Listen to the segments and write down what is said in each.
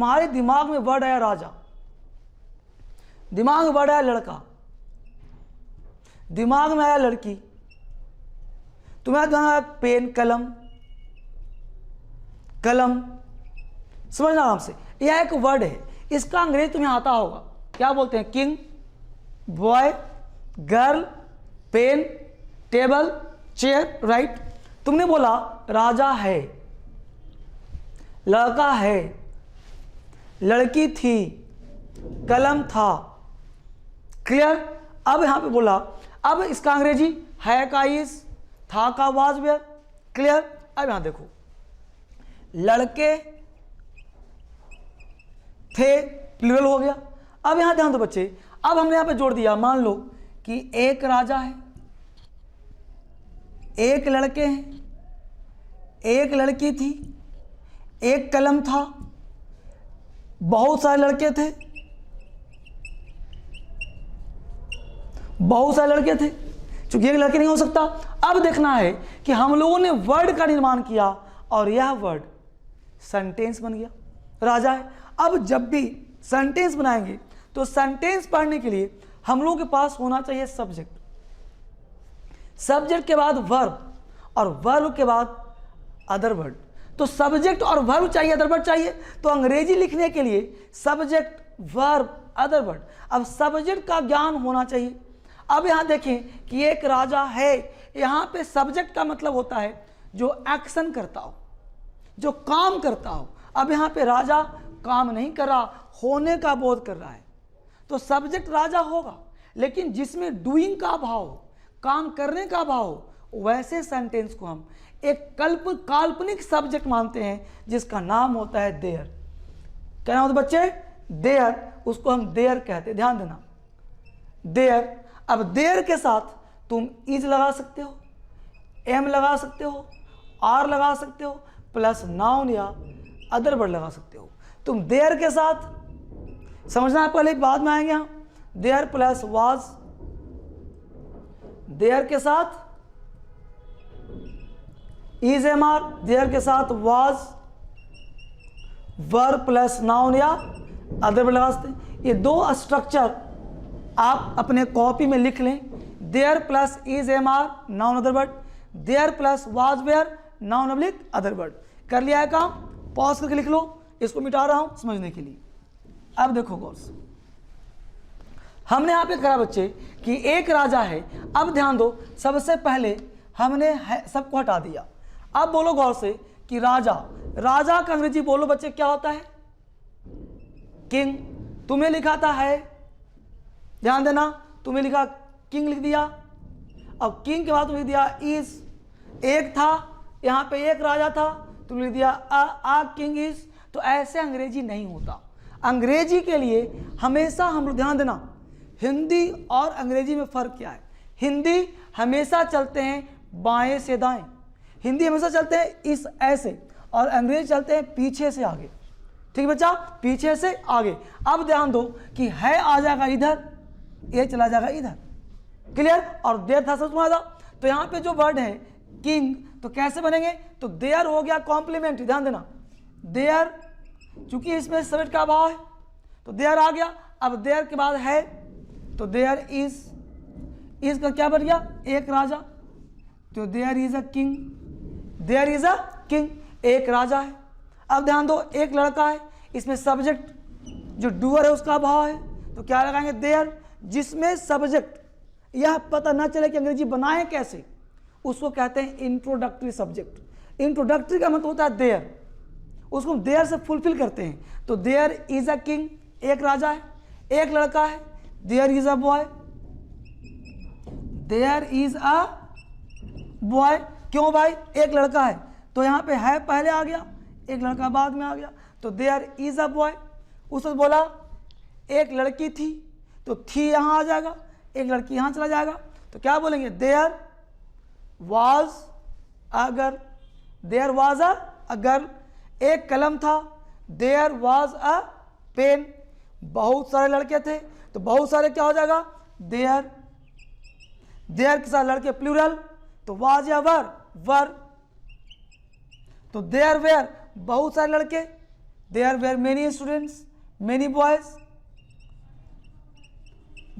तुम्हारे दिमाग में वर्ड आया राजा, दिमाग में वर्ड आया लड़का, दिमाग में आया लड़की, तुम्हारे दिमाग में आया पेन, कलम, कलम, समझना आराम से। यह एक वर्ड है, इसका अंग्रेजी तुम्हें आता होगा, क्या बोलते हैं? King, boy, girl, pen, table, chair, right. तुमने बोला राजा है, लड़का है, लड़की थी, कलम था, क्लियर। अब यहां पे बोला, अब इसका अंग्रेजी है का इज, था का वाज, वेयर, क्लियर। अब यहां देखो, लड़के थे, प्लूरल हो गया। अब यहां ध्यान दो बच्चे, अब हमने यहां पे जोड़ दिया, मान लो कि एक राजा है, एक लड़के हैं, एक लड़की थी, एक कलम था, बहुत सारे लड़के थे, बहुत सारे लड़के थे, चूंकि एक लड़के नहीं हो सकता। अब देखना है कि हम लोगों ने वर्ड का निर्माण किया और यह वर्ड सेंटेंस बन गया, राजा है। अब जब भी सेंटेंस बनाएंगे तो सेंटेंस पढ़ने के लिए हम लोगों के पास होना चाहिए सब्जेक्ट, सब्जेक्ट के बाद वर्ब और वर्ब के बाद अदर वर्ड। तो सब्जेक्ट और वर्ब चाहिए, अदर वर्ड चाहिए। तो अंग्रेजी लिखने के लिए सब्जेक्ट, वर्ब, अदर वर्ड। अब सब्जेक्ट का ज्ञान होना चाहिए। अब यहां देखें कि एक राजा है, यहां पे सब्जेक्ट का मतलब होता है जो एक्शन करता हो, जो काम करता हो। अब यहां पे राजा काम नहीं कर रहा, होने का बोध कर रहा है, तो सब्जेक्ट राजा होगा। लेकिन जिसमें डूइंग का भाव हो, काम करने का भाव हो, वैसे सेंटेंस को हम एक काल्पनिक सब्जेक्ट मानते हैं, जिसका नाम होता है देयर। क्या नाम होता है बच्चे? देयर। उसको हम देयर कहते हैं, ध्यान देना, देयर। अब देयर के साथ तुम इज लगा सकते हो, एम लगा सकते हो, आर लगा सकते हो, प्लस नाउन या अदर वर्ड लगा सकते हो। तुम देयर के साथ समझना है, पहले बाद में आएंगे हम। देयर प्लस वाज, देयर के साथ इज एम आर, देयर के साथ वाज, वर्ब प्लस नाउन या अदर वर्ड लगा सकते हैं। ये दो स्ट्रक्चर आप अपने कॉपी में लिख लें, there plus is am are, noun other word, there plus was were, noun oblique other word. कर लिया है काम? पॉज करके लिख लो, इसको मिटा रहा हूं समझने के लिए। अब देखो गौर से, हमने यहां पे कहा बच्चे कि एक राजा है। अब ध्यान दो, सबसे पहले हमने सबको हटा दिया। अब बोलो गौर से कि राजा, राजा का अंग्रेजी बोलो बच्चे क्या होता है? किंग। तुम्हें लिखा था है, ध्यान देना, तुम्हें लिखा किंग लिख दिया। अब किंग के बाद तुमने लिख दिया इज। एक था, यहां पे एक राजा था, तुमने लिख दिया आ किंग इज। तो ऐसे अंग्रेजी नहीं होता। अंग्रेजी के लिए हमेशा हम लोग ध्यान देना, हिंदी और अंग्रेजी में फर्क क्या है? हिंदी हमेशा चलते हैं बाएं से दाएं, हिंदी हमेशा चलते हैं इस ऐसे, और अंग्रेजी चलते हैं पीछे से आगे। ठीक है बच्चा, पीछे से आगे। अब ध्यान दो कि है आ जाएगा इधर, ये चला जाएगा इधर, क्लियर। और देयर था सब तुम्हारा। तो यहां पे जो वर्ड है किंग, तो कैसे बनेंगे? तो देयर हो गया कॉम्प्लीमेंट्री, ध्यान देना, देयर, चूंकि इसमें सब्जेक्ट का अभाव है तो देयर आ गया। अब देयर के बाद है तो देयर इज का क्या बन गया? एक राजा, तो there is a king, there is a king, एक राजा है। अब ध्यान दो, एक लड़का है, इसमें सब्जेक्ट जो डूअर है उसका अभाव है, तो क्या लगाएंगे? देयर। जिसमें सब्जेक्ट यह पता ना चले कि अंग्रेजी बनाए कैसे, उसको कहते हैं इंट्रोडक्टरी सब्जेक्ट। इंट्रोडक्टरी का मतलब होता है देयर, उसको हम देयर से फुलफिल करते हैं। तो देयर इज अ किंग, एक राजा है, एक लड़का है, there is a boy, there is a boy. क्यों भाई? एक लड़का है तो यहां पे है पहले आ गया, एक लड़का बाद में आ गया, तो देयर इज अ बॉय। उसने बोला एक लड़की थी, तो थी यहां आ जाएगा, एक लड़की यहां चला जाएगा, तो क्या बोलेंगे? There was a girl, there was a girl. एक कलम था, देयर वाज अ पेन। बहुत सारे लड़के थे, तो बहुत सारे क्या हो जाएगा? देयर, देयर के साथ लड़के प्लूरल, तो वाज या वर, वर। तो देयर वेयर बहुत सारे लड़के, there were many students, many boys,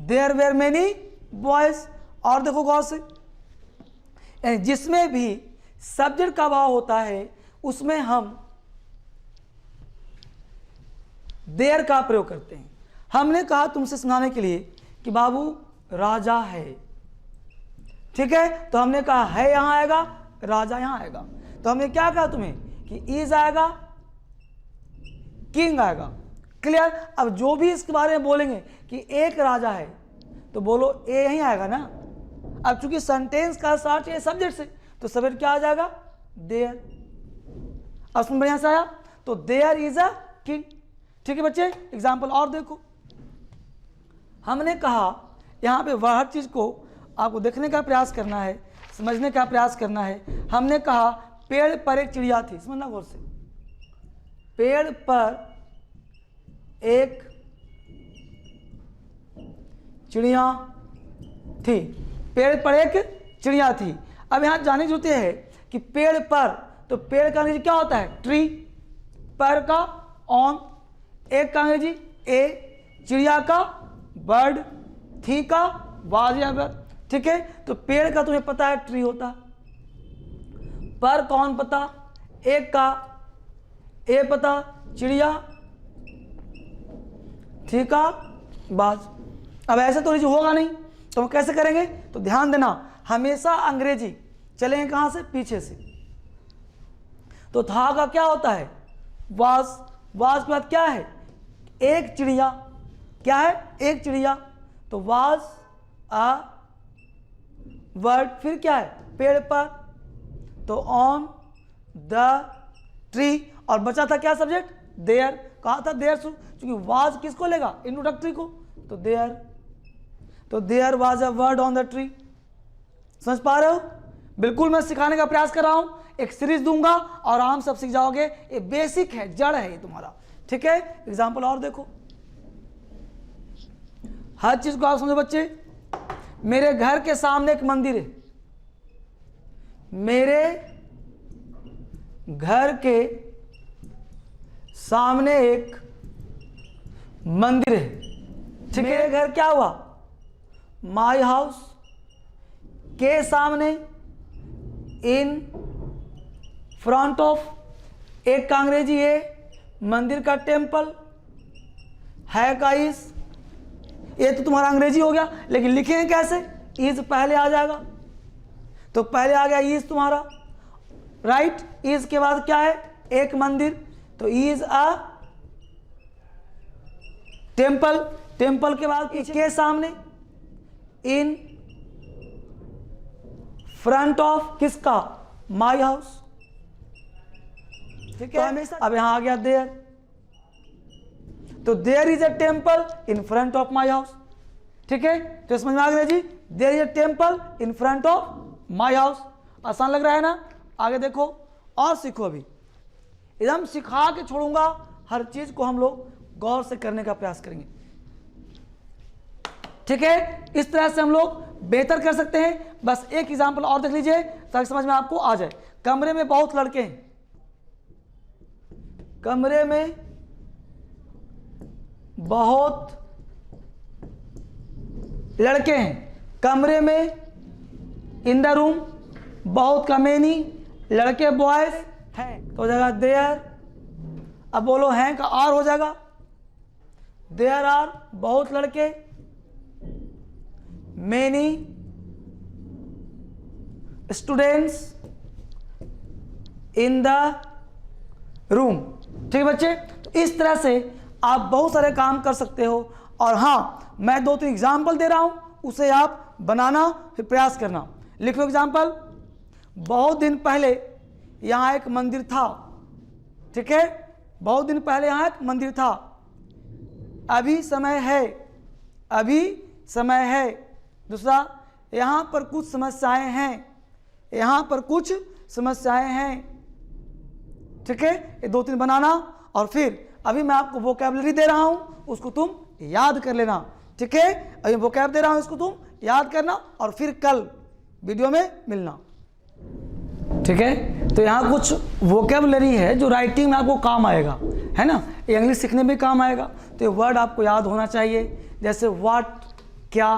there were many boys. और देखो गौर से, जिसमें भी सब्जेक्ट का भाव होता है उसमें हम देयर का प्रयोग करते हैं। हमने कहा तुमसे सुनाने के लिए कि बाबू राजा है, ठीक है, तो हमने कहा है यहां आएगा, राजा यहां आएगा। तो हमने क्या कहा तुम्हें कि इज आएगा, किंग आएगा। क्लियर। अब जो भी इसके बारे में बोलेंगे कि एक राजा है तो बोलो ए यहीं आएगा ना। अब चूंकि सेंटेंस का स्टार्ट है सब्जेक्ट से, तो सब्जेक्ट क्या आ जाएगा, देयर। अब सुन बढ़िया से आया, तो देयर इज अ किंग। ठीक है बच्चे, एग्जाम्पल और देखो। हमने कहा यहां पे वह हर चीज को आपको देखने का प्रयास करना है, समझने का प्रयास करना है। हमने कहा पेड़ पर एक चिड़िया थी, समझना गौर से, पेड़ पर एक चिड़िया थी, पेड़ पर एक चिड़िया थी। अब यहां जानने की जरूरत है कि पेड़ पर, तो पेड़ का अंग्रेजी क्या होता है, ट्री, पर का ऑन, एक का अंग्रेजी ए, चिड़िया का बर्ड, थी का वाज या बर्ड। ठीक है, तो पेड़ का तुम्हें पता है ट्री होता, पर कौन पता, एक का ए पता, चिड़िया, थी का बाज। अब ऐसे तो होगा नहीं, तो हम कैसे करेंगे, तो ध्यान देना हमेशा अंग्रेजी चलेंगे कहां से, पीछे से। तो था का क्या होता है, वाज, वाज के बाद क्या है, एक चिड़िया, क्या है, एक चिड़िया, तो वाज अ वर्ड, फिर क्या है, पेड़ पर, तो ऑन द ट्री, और बचा था क्या सब्जेक्ट, देयर। कहा था देयर, क्योंकि वाज किसको लेगा, इंट्रोडक्टरी को, तो देयर, तो there was a word on the tree. समझ पा रहे हो, बिल्कुल मैं सिखाने का प्रयास कर रहा हूं, एक सीरीज दूंगा और आराम सब सीख जाओगे। ये बेसिक है, जड़ है ये तुम्हारा। ठीक है, एग्जाम्पल और देखो, हर चीज को आप समझो बच्चे। मेरे घर के सामने एक मंदिर है, मेरे घर के सामने एक मंदिर है, ठीक है। मेरे घर क्या हुआ, माई हाउस, के सामने, इन फ्रंट ऑफ, एक का अंग्रेजी है, मंदिर का टेम्पल, है का इज। ये तो तुम्हारा अंग्रेजी हो गया, लेकिन लिखेंगे कैसे, इज पहले आ जाएगा, तो पहले आ गया इज तुम्हारा, राइट। इज के बाद क्या है, एक मंदिर, तो इज अ टेम्पल, टेम्पल के बाद के सामने, इन फ्रंट ऑफ किसका, माई हाउस, ठीक है। अब यहां आ गया देयर, तो there is a temple in front of my house. ठीक है, तो समझ में आ गया जी, there is a temple in front of my house. आसान लग रहा है ना। आगे देखो और सीखो, अभी एकदम सिखा के छोड़ूंगा, हर चीज को हम लोग गौर से करने का प्रयास करेंगे। ठीक है, इस तरह से हम लोग बेहतर कर सकते हैं। बस एक एग्जाम्पल और देख लीजिए ताकि समझ में आपको आ जाए। कमरे में बहुत लड़के हैं, कमरे में बहुत लड़के हैं, कमरे में, इन द रूम, बहुत का मेनी, लड़के बॉयज हैं, तो हो जाएगा देयर। अब बोलो हैं का आर हो जाएगा, देयर आर बहुत लड़के, many students in the room. ठीक है बच्चे, तो इस तरह से आप बहुत सारे काम कर सकते हो। और हाँ, मैं 2-3 एग्जाम्पल दे रहा हूं, उसे आप बनाना, फिर प्रयास करना। लिख लो एग्जाम्पल। बहुत दिन पहले यहां एक मंदिर था, ठीक है, बहुत दिन पहले यहां एक मंदिर था, अभी समय है, अभी समय है। दूसरा, यहां पर कुछ समस्याएं हैं, यहां पर कुछ समस्याएं हैं। ठीक है, ये 2-3 बनाना, और फिर अभी मैं आपको वोकैबुलरी दे रहा हूं, उसको तुम याद कर लेना। ठीक है, अभी वोकैब दे रहा हूं, इसको तुम याद करना, और फिर कल वीडियो में मिलना। ठीक है, तो यहाँ कुछ वोकैबुलरी है जो राइटिंग में आपको काम आएगा, है ना, ये इंग्लिश सीखने में काम आएगा। तो ये वर्ड आपको याद होना चाहिए। जैसे व्हाट, क्या,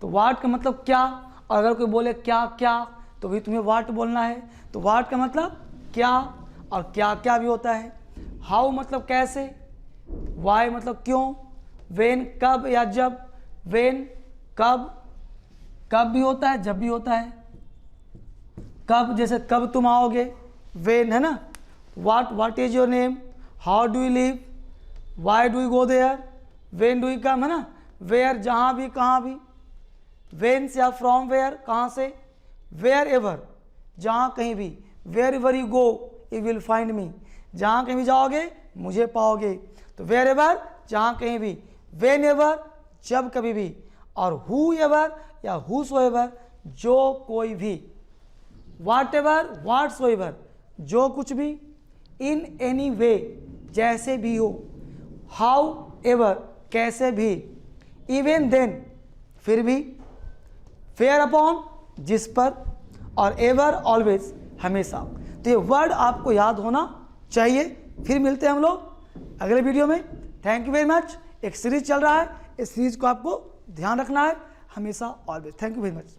तो व्हाट का मतलब क्या, और अगर कोई बोले क्या क्या तो भी तुम्हें व्हाट बोलना है। तो व्हाट का मतलब क्या, और क्या क्या भी होता है। हाउ मतलब कैसे, वाई मतलब क्यों, वेन कब या जब, वेन कब, कब भी होता है जब भी होता है। कब जैसे कब तुम आओगे, वेन, है ना। What is your name, how do you live, why do you go there, when do you come, है ना। वेयर जहाँ भी कहाँ भी, वेन से या फ्रॉम वेयर कहाँ से, वेयर एवर जहाँ कहीं भी, wherever you go you will find me, जहाँ कहीं भी जाओगे मुझे पाओगे। तो वेयर एवर जहाँ कहीं भी, वेन एवर जब कभी भी, और हु एवर या हु सो एवर जो कोई भी, वाट एवर वाट सो एवर जो कुछ भी, इन एनी वे जैसे भी हो, हाउ एवर कैसे भी, इवन देन फिर भी, फेयर अपॉन जिस पर, और एवर ऑलवेज हमेशा। तो ये वर्ड आपको याद होना चाहिए। फिर मिलते हैं हम लोग अगले वीडियो में। Thank you very much. एक सीरीज चल रहा है, इस सीरीज को आपको ध्यान रखना है हमेशा, always. Thank you very much.